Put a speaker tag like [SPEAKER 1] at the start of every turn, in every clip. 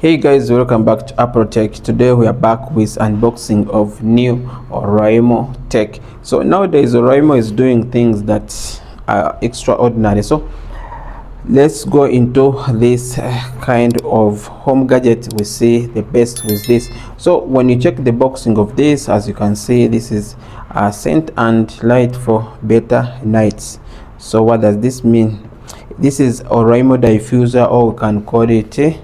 [SPEAKER 1] Hey guys, welcome back to Apple Tech. Today we are back with unboxing of new Oraimo tech. So nowadays Oraimo is doing things that are extraordinary. So let's go into this kind of home gadget. We see the best with this. So when you check the boxing of this, as you can see, this is a scent and light for better nights. So what does this mean? This is Oraimo diffuser, or we can call it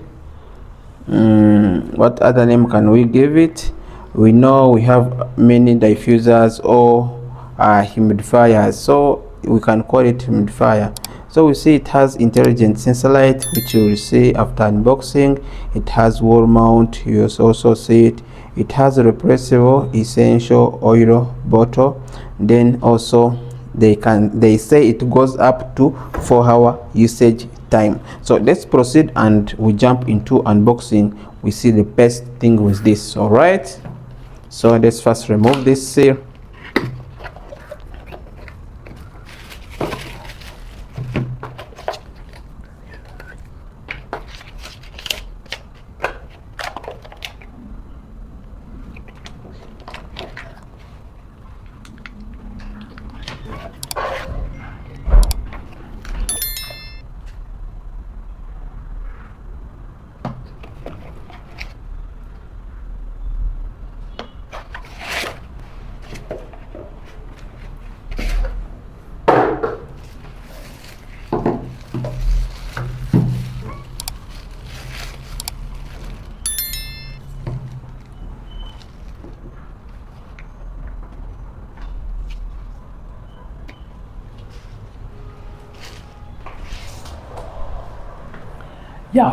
[SPEAKER 1] what other name can we give it? We know we have many diffusers or humidifiers, so we can call it humidifier. So we see it has intelligent sensor light, which you will see after unboxing. It has wall mount. You also see it has a repressible essential oil bottle. Then also they say it goes up to 4-hour usage time. So let's proceed and we jump into unboxing. We see the best thing with this. All right, so let's first remove this seal.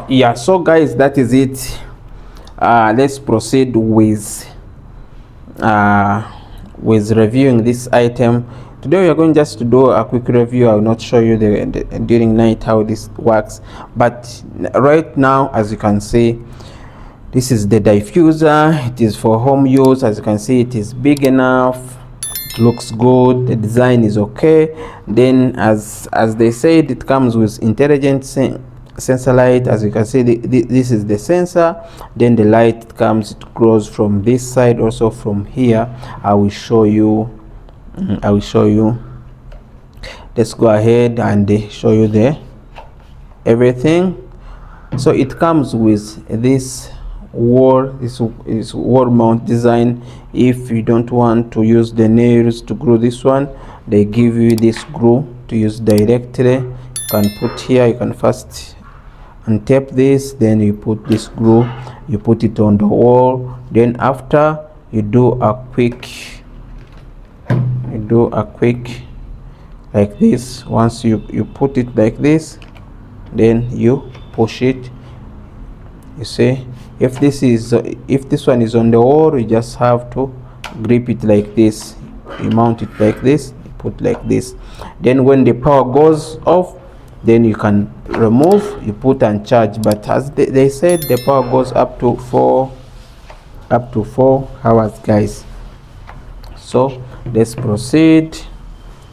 [SPEAKER 1] Yeah, so guys, that is it. Let's proceed with reviewing this item. Today we are going just to do a quick review. I will not show you the during night how this works, but right now, as you can see, this is the diffuser. It is for home use. As you can see, it is big enough, it looks good, the design is okay. Then as they said, it comes with intelligent sensor light. As you can see, this is the sensor. Then the light comes, it grows from this side, also from here. I will show you. Let's go ahead and show you the everything. So it comes with this wall mount design. If you don't want to use the nails to glue this one, they give you this glue to use directly. You can put here, you can first untap this, then you put this glue, you put it on the wall. Then after you do a quick like this. Once you put it like this, then you push it. You see, if this one is on the wall, you just have to grip it like this. You mount it like this, you put like this. Then when the power goes off, then you can remove, you put and charge. But as they said, the power goes up to 4 hours, guys. So let's proceed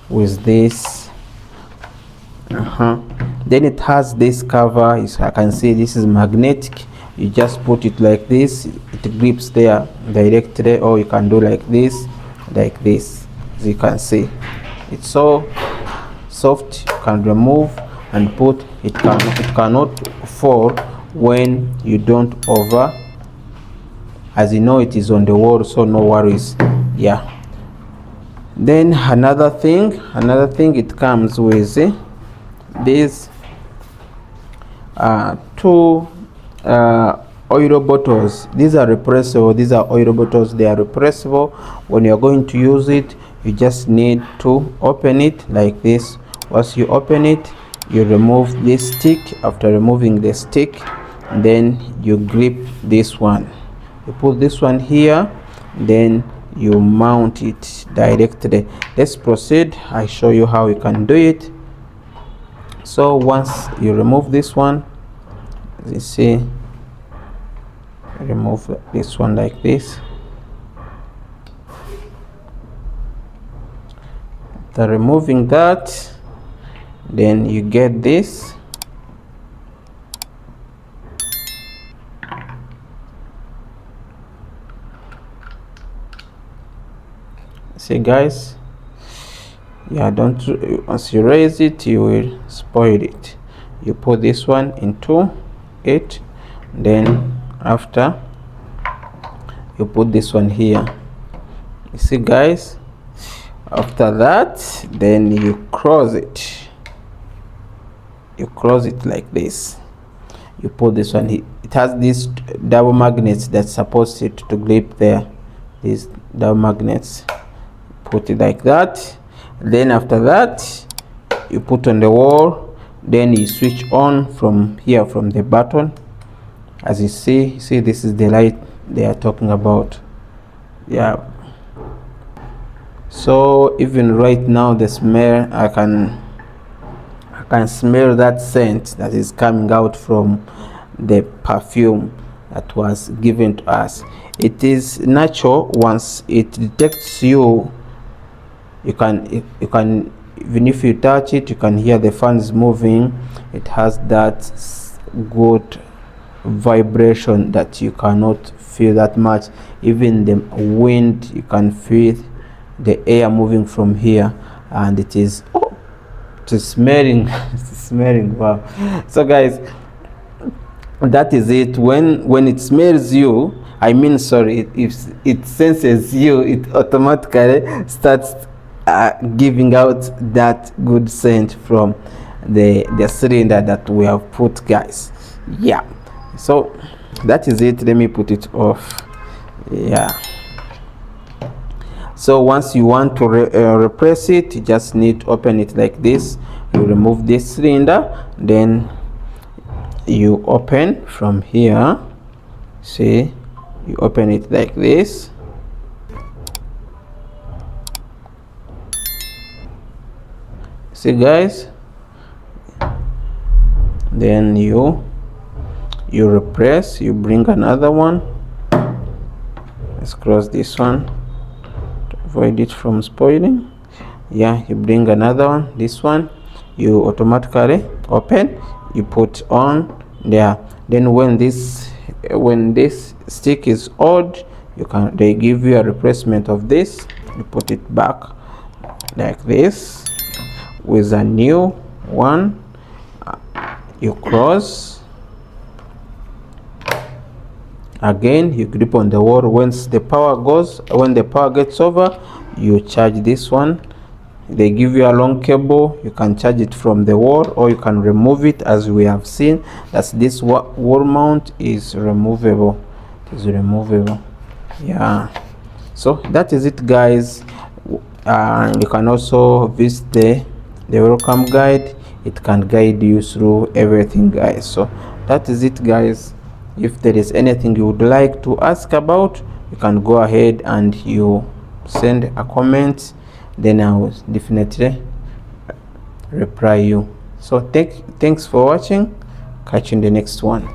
[SPEAKER 1] with this. Then it has this cover. As I can see, this is magnetic. You just put it like this, it grips there directly, or you can do like this. As you can see, it's so soft. You can remove and put it. It cannot fall when you don't over, as you know, it is on the wall, so no worries. Yeah. Then another thing, it comes with these two oil bottles. These are repressible. These are oil bottles. They are repressible. When you are going to use it, you just need to open it like this. Once you open it, you remove this stick. After removing the stick, then you grip this one. You put this one here, then you mount it directly. Let's proceed. I show you how you can do it. So once you remove this one, as you see, remove this one like this. After removing that, then you get this. See guys, yeah, don't, once you raise it you will spoil it. You put this one into it, then after you put this one here. You see guys, after that then you close it. You close it like this. You put this one here. It has these double magnets that's supposed to grip there. These double magnets. Put it like that. Then after that you put on the wall, then you switch on from here, from the button. As you see this is the light they are talking about. Yeah, so even right now the smell, I can smell that scent that is coming out from the perfume that was given to us. It is natural. Once it detects you, you can even if you touch it, you can hear the fans moving. It has that good vibration that you cannot feel that much. Even the wind, you can feel the air moving from here, and it is smelling smelling. Wow. So guys, that is it. When it smells you, I mean, sorry, if it senses you, it automatically starts giving out that good scent from the cylinder that we have put, guys. Yeah, so that is it. Let me put it off. Yeah, so once you want to repress it, you just need to open it like this. You remove this cylinder, then you open from here. See, you open it like this. See guys, then you repress, you bring another one. Let's close this one to avoid it from spoiling. Yeah, you bring another one, this one you automatically open, you put on there. Then when this stick is odd, they give you a replacement of this. You put it back like this with a new one. You close again, you grip on the wall. When the power gets over, you charge this one. They give you a long cable. You can charge it from the wall, or you can remove it, as we have seen. That's this wall mount is removable. It is removable. Yeah, so that is it, guys. You can also visit the welcome guide. It can guide you through everything, guys. So that is it, guys. If there is anything you would like to ask about, you can go ahead and you send a comment, then I will definitely reply you. So thanks for watching. Catch you in the next one.